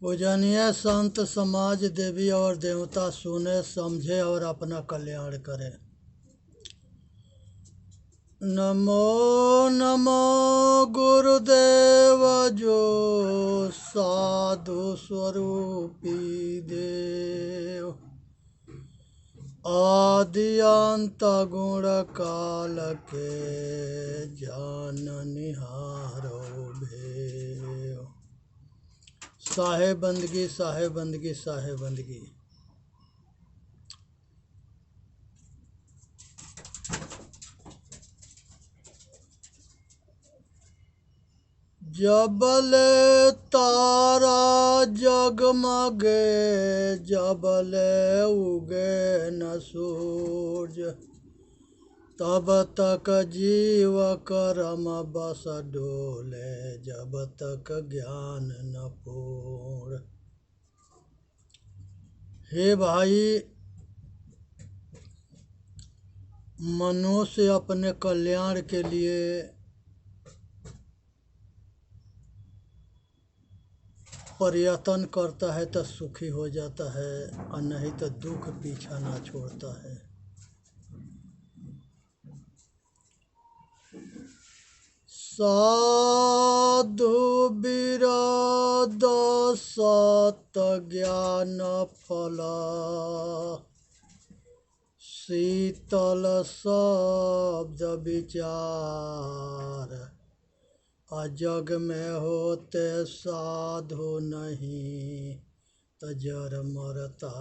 पूजनीय संत समाज देवी और देवता सुने समझे और अपना कल्याण करें। नमो नमो गुरुदेव जो साधु स्वरूपी देव, आदि अंत गुण काल के जाननिहारो भेव। साहेब बंदगी साहेब बंदगी साहेब बंदगी। जबले तारा जगमगे जबले उगे न सूरज, तब तक जीव कर्म बस डोले जब तक ज्ञान न पूर्ण। हे भाई, मनुष्य अपने कल्याण के लिए प्रयत्न करता है तो सुखी हो जाता है, और नहीं तो दुख पीछा ना छोड़ता है। साधु विरद सत ज्ञान फल, शीतल शब्द विचार, अजग में होते साधु नहीं तो जर मरता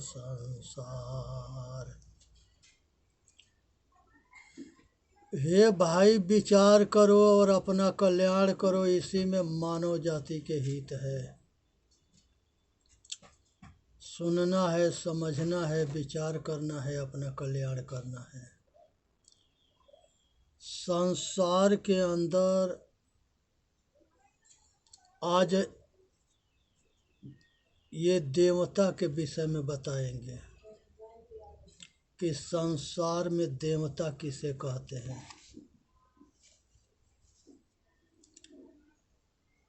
संसार। हे भाई, विचार करो और अपना कल्याण करो, इसी में मानव जाति के हित है। सुनना है, समझना है, विचार करना है, अपना कल्याण करना है। संसार के अंदर आज ये देवता के विषय में बताएंगे कि संसार में देवता किसे कहते हैं।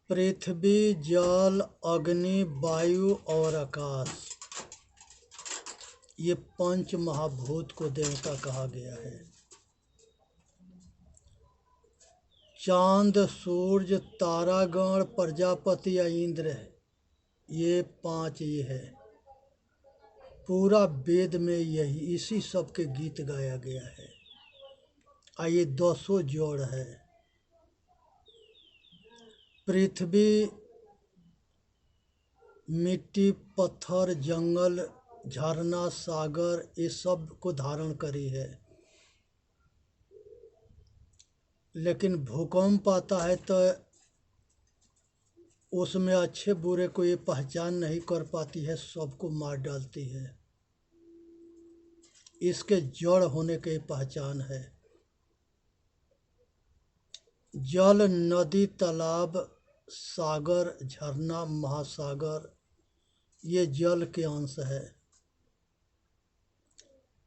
पृथ्वी, जल, अग्नि, वायु और आकाश, ये पंच महाभूत को देवता कहा गया है। चांद, सूर्य, तारागण, प्रजापति या इंद्र, ये पांच ये है। पूरा वेद में यही इसी सब के गीत गाया गया है। ये 200 जोड़ है। पृथ्वी मिट्टी, पत्थर, जंगल, झरना, सागर, ये सब को धारण करी है। लेकिन भूकंप आता है तो उसमें अच्छे बुरे को ये पहचान नहीं कर पाती है, सबको मार डालती है। इसके जड़ होने की पहचान है। जल, नदी, तालाब, सागर, झरना, महासागर, ये जल के अंश है।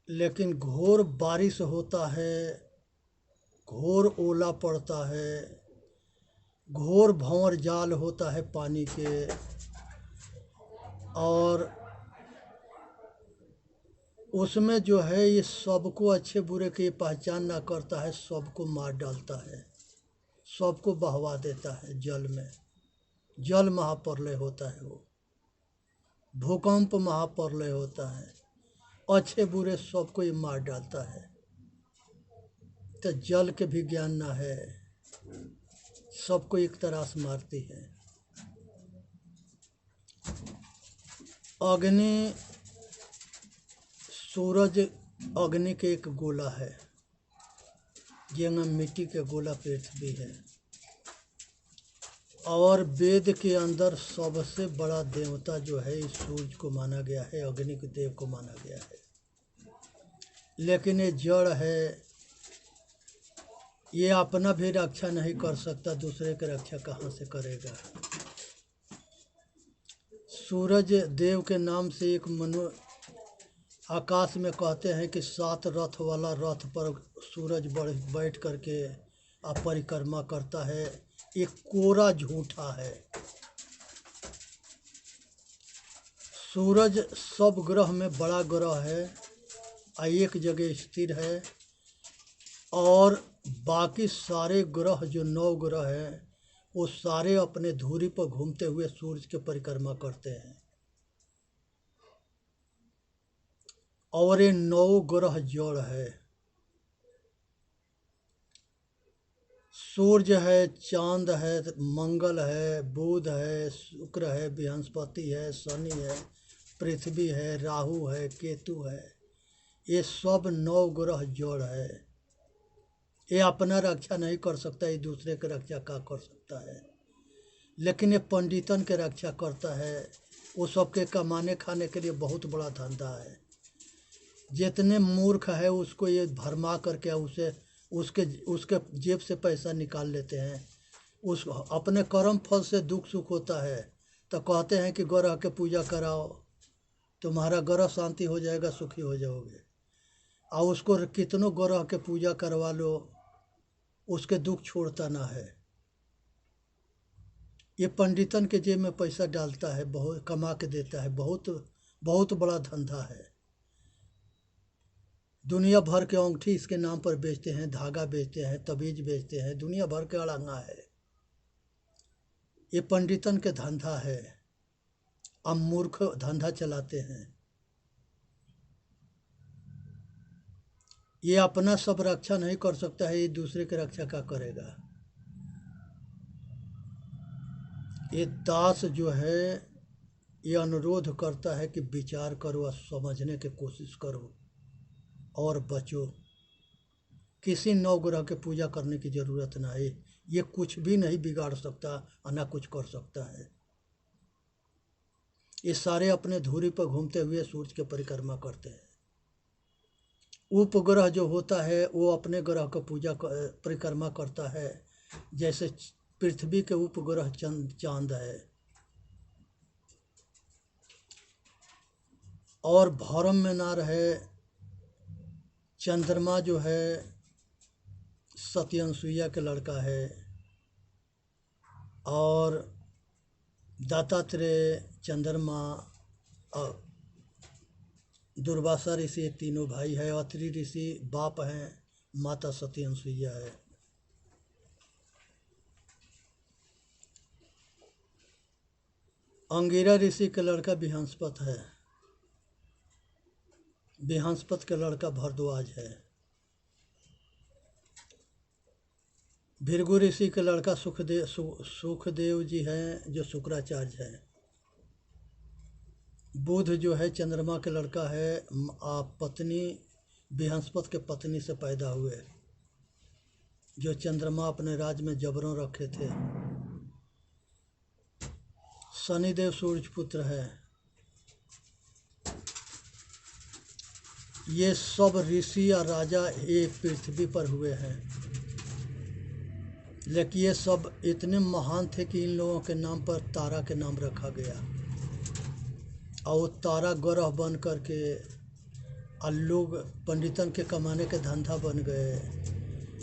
लेकिन घोर बारिश होता है, घोर ओला पड़ता है, घोर भंवर जाल होता है पानी के, और उसमें जो है ये सबको अच्छे बुरे की पहचान ना करता है, सबको मार डालता है, सबको बहवा देता है जल में। जल महाप्रलय होता है वो। भूकंप महाप्रलय होता है, अच्छे बुरे सबको ये मार डालता है। तो जल के भी ज्ञान ना है, सबको एक तरह से मारती है। अग्नि, सूरज अग्नि के एक गोला है, जंगा मिट्टी के गोला पृथ्वी है। और वेद के अंदर सबसे बड़ा देवता जो है इस सूर्य को माना गया है, अग्नि के देव को माना गया है। लेकिन ये जड़ है, ये अपना भी रक्षा नहीं कर सकता, दूसरे की रक्षा कहाँ से करेगा। सूरज देव के नाम से एक मनु आकाश में कहते हैं कि 7 रथ वाला रथ पर सूरज बैठ करके परिक्रमा करता है। एक कोरा झूठा है। सूरज सब ग्रह में बड़ा ग्रह है, एक जगह स्थिर है, और बाकी सारे ग्रह जो 9 ग्रह हैं वो सारे अपने धुरी पर घूमते हुए सूरज के परिक्रमा करते हैं। और ये 9 ग्रह जड़ है। सूर्य है, चांद है, मंगल है, बुध है, शुक्र है, बृहस्पति है, शनि है, पृथ्वी है, राहु है, केतु है। ये सब 9 ग्रह जड़ है। ये अपना रक्षा नहीं कर सकता, ये दूसरे की रक्षा का कर सकता है, लेकिन ये पंडितन के रक्षा करता है। वो सबके कमाने खाने के लिए बहुत बड़ा धंधा है। जितने मूर्ख है उसको ये भरमा करके उसे उसके उसके जेब से पैसा निकाल लेते हैं। उस अपने कर्म फल से दुख सुख होता है तो कहते हैं कि ग्रह के पूजा कराओ, तुम्हारा ग्रह शांति हो जाएगा, सुखी हो जाओगे। और उसको कितनों ग्रह के पूजा करवा लो, उसके दुख छोड़ता ना है। ये पंडितन के जेब में पैसा डालता है, बहुत कमा के देता है। बहुत बहुत बड़ा धंधा है। दुनिया भर के अंगूठी इसके नाम पर बेचते हैं, धागा बेचते हैं, तबीज बेचते हैं, दुनिया भर के अड़ंगा है। ये पंडितन के धंधा है। अब मूर्ख धंधा चलाते हैं। ये अपना सब रक्षा नहीं कर सकता है, ये दूसरे की रक्षा क्या करेगा। ये दास जो है ये अनुरोध करता है कि विचार करो और समझने की कोशिश करो और बचो। किसी 9 ग्रह के पूजा करने की ज़रूरत ना है। ये कुछ भी नहीं बिगाड़ सकता और ना कुछ कर सकता है। ये सारे अपने धुरी पर घूमते हुए सूर्य के परिक्रमा करते हैं। उपग्रह जो होता है वो अपने ग्रह का पूजा परिक्रमा करता है। जैसे पृथ्वी के उपग्रह चांद है। और भरम में ना रहे, चंद्रमा जो है सत्यनसुईया के लड़का है, और दत्तात्रेय, चंद्रमा और दुर्वासा ऋषि, ये तीनों भाई है। अत्रि ऋषि बाप हैं, माता सत्यनसुईया है। अंगिरा ऋषि के लड़का बृहस्पति है। बृहस्पति के लड़का भरद्वाज है। भृगु ऋषि के लड़का सुखदेव जी हैं, जो शुक्राचार्य है। बुध जो है चंद्रमा के लड़का है, पत्नी बृहस्पति के पत्नी से पैदा हुए, जो चंद्रमा अपने राज्य में जबरों रखे थे। शनिदेव सूर्य पुत्र है। ये सब ऋषि और राजा एक पृथ्वी पर हुए हैं, लेकिन ये सब इतने महान थे कि इन लोगों के नाम पर तारा के नाम रखा गया। और वो तारा ग्रह बन करके और लोग पंडितन के कमाने के धंधा बन गए।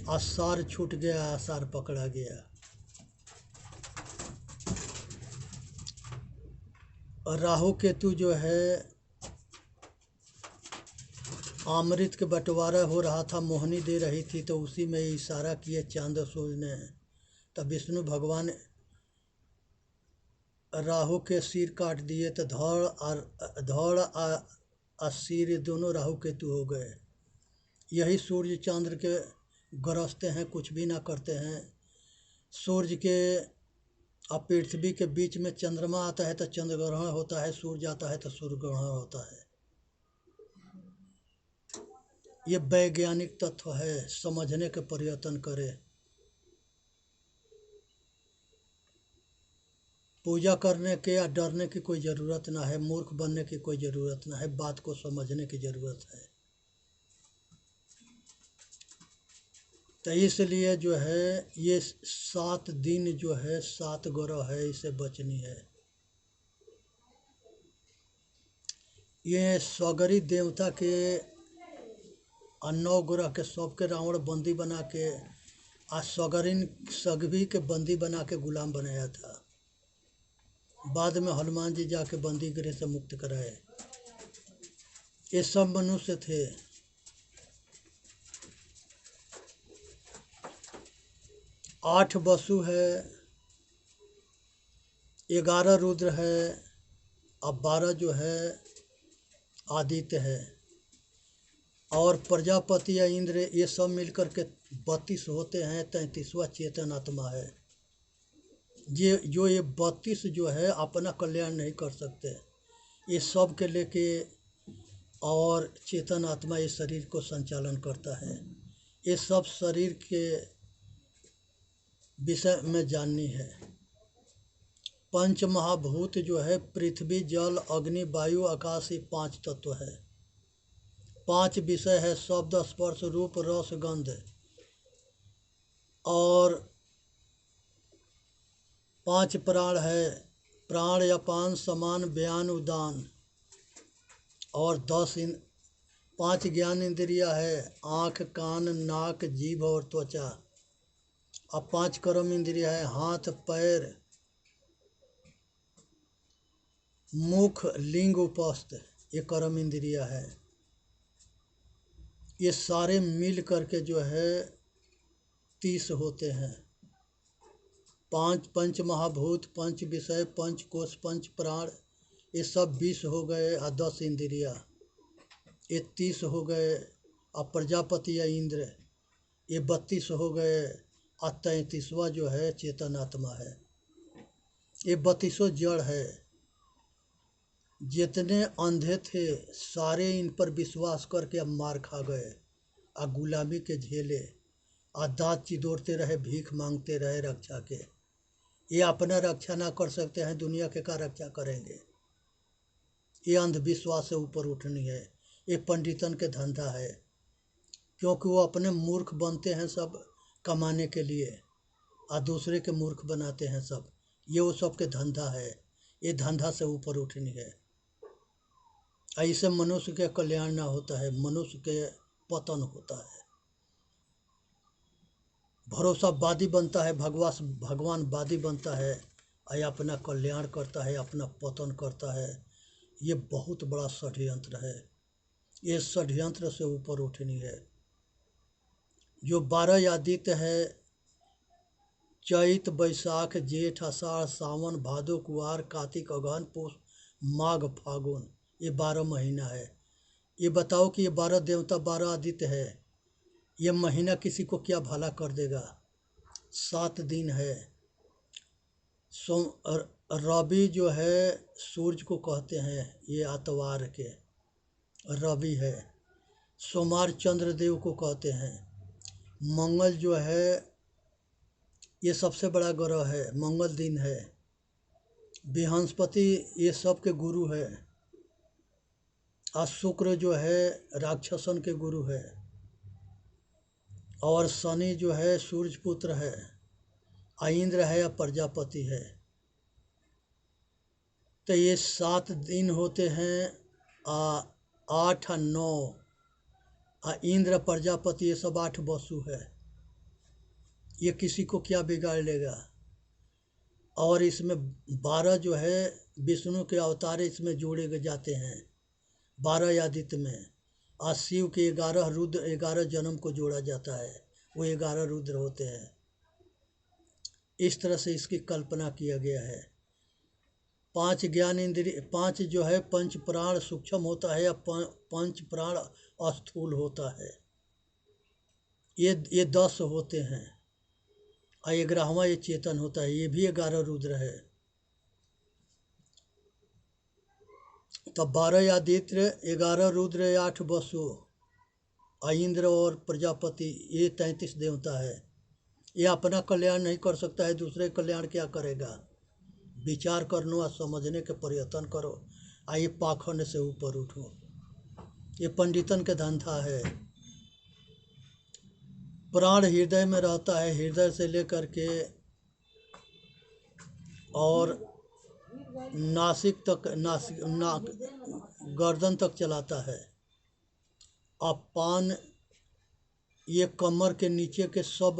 आसार छूट गया, आसार पकड़ा गया। और राहु केतु जो है अमृत के बंटवारा हो रहा था, मोहनी दे रही थी, तो उसी में इशारा किए चांद सूर्य ने। तब विष्णु भगवान राहु के सिर काट दिए, तो धड़ और सिर दोनों राहु केतु हो गए। यही सूर्य चंद्र के गरजते हैं, कुछ भी ना करते हैं। सूर्य के और पृथ्वी के बीच में चंद्रमा आता है तो चंद्र ग्रहण होता है, सूर्य आता है तो सूर्य ग्रहण होता है। ये वैज्ञानिक तत्व है, समझने के प्रयत्न करें। पूजा करने के या डरने की कोई ज़रूरत ना है, मूर्ख बनने की कोई ज़रूरत ना है, बात को समझने की ज़रूरत है। तो इसलिए जो है ये 7 दिन जो है 7 ग्रह है, इसे बचनी है। ये सगरी देवता के 9 ग्रह के सबके रावण बंदी बना के सगरी के बंदी बना के गुलाम बनाया था। बाद में हनुमान जी जाके बंदी गृह से मुक्त कराए। ये सब मनुष्य थे। 8 वसु है, 11 रुद्र है, अब 12 जो है आदित्य है, और प्रजापति या इंद्र, ये सब मिलकर के 32 होते हैं। 33वां चेतन आत्मा है। ये 32 जो है अपना कल्याण नहीं कर सकते, ये सब के लेके और चेतन आत्मा इस शरीर को संचालन करता है। ये सब शरीर के विषय में जाननी है। पंच महाभूत जो है पृथ्वी, जल, अग्नि, वायु, आकाश, ये 5 तत्व है। 5 विषय है, शब्द, स्पर्श, रूप, रस, गंध, और 5 प्राण है, प्राण, अपान, समान, व्यान, उदान, और 5 ज्ञान इंद्रिया है, आँख, कान, नाक, जीभ और त्वचा। अब 5 कर्म इंद्रिया है, हाथ, पैर, मुख, लिंग, उपस्थ, ये कर्म इंद्रिया है। ये सारे मिल करके जो है 30 होते हैं। 5 पंच महाभूत, 5 विषय, 5 कोश, 5 प्राण, ये सब 20 हो गए, और 10 इंद्रिया, ये 30 हो गए। अब प्रजापति या इंद्र, ये 32 हो गए, और 33वां जो है चेतन आत्मा है। ये 32 जड़ है। जितने अंधे थे सारे इन पर विश्वास करके अब मार खा गए, और गुलामी के झेले, और दांत चिदोड़ते रहे, भीख मांगते रहे रक्षा के। ये अपना रक्षा ना कर सकते हैं, दुनिया के का रक्षा करेंगे। ये अंधविश्वास से ऊपर उठनी है। ये पंडितन के धंधा है, क्योंकि वो अपने मूर्ख बनते हैं सब कमाने के लिए, और दूसरे के मूर्ख बनाते हैं सब। ये वो सब के धंधा है। ये धंधा से ऊपर उठनी है। ऐसे मनुष्य के कल्याण ना होता है, मनुष्य के पतन होता है। भरोसावादी बनता है, भगवानवादी बनता है, और अपना कल्याण करता है, अपना पतन करता है। ये बहुत बड़ा षड्यंत्र है। ये षड्यंत्र से ऊपर उठनी है। जो 12 आदित्य है, चैत, बैसाख, जेठ, आषाढ़, सावन, भादो, कुआर, कार्तिक, अगहन, पुष, माघ, फागुन, ये 12 महीना है। ये बताओ कि ये 12 देवता, 12 आदित्य है, ये महीना किसी को क्या भला कर देगा। 7 दिन है। रवि जो है सूरज को कहते हैं, ये आतवार के रवि है। सोमवार चंद्रदेव को कहते हैं। मंगल जो है ये सबसे बड़ा ग्रह है, मंगल दिन है। बृहस्पति ये सब के गुरु है, और शुक्र जो है राक्षसन के गुरु है, और शनि जो है सूर्य पुत्र है, और इंद्र है या प्रजापति है। तो ये 7 दिन होते हैं, 8 और 9, और इंद्र प्रजापति ये सब 8 वसु है। ये किसी को क्या बिगाड़ लेगा। और इसमें 12 जो है विष्णु के अवतार इसमें जोड़े जाते हैं, 12 आदित्य में, और शिव के 11 रुद्र, 11 जन्म को जोड़ा जाता है, वो 11 रुद्र होते हैं। इस तरह से इसकी कल्पना किया गया है। 5 ज्ञान इंद्रिय, 5 जो है पंच प्राण सूक्ष्म होता है, या 5 प्राण स्थूल होता है। ये 10 होते हैं, और 11वां ये चेतन होता है, ये भी 11 रुद्र है। तब 12 आदित्य, 11 रुद्र, 8 वसु, इंद्र और प्रजापति, ये 33 देवता है। ये अपना कल्याण नहीं कर सकता है, दूसरे कल्याण क्या करेगा। विचार करनो और समझने के प्रयत्न करो, आइए पाखंड से ऊपर उठो। ये पंडितन के धंधा है। प्राण हृदय में रहता है, हृदय से लेकर के और नासिक तक, नाक गर्दन तक चलाता है। अपान ये कमर के नीचे के सब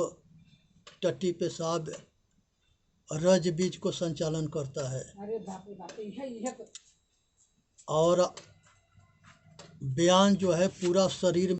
टट्टी पेशाब रज बीज को संचालन करता है। अरे बाप रे बाप, यह तो और व्यान जो है पूरा शरीर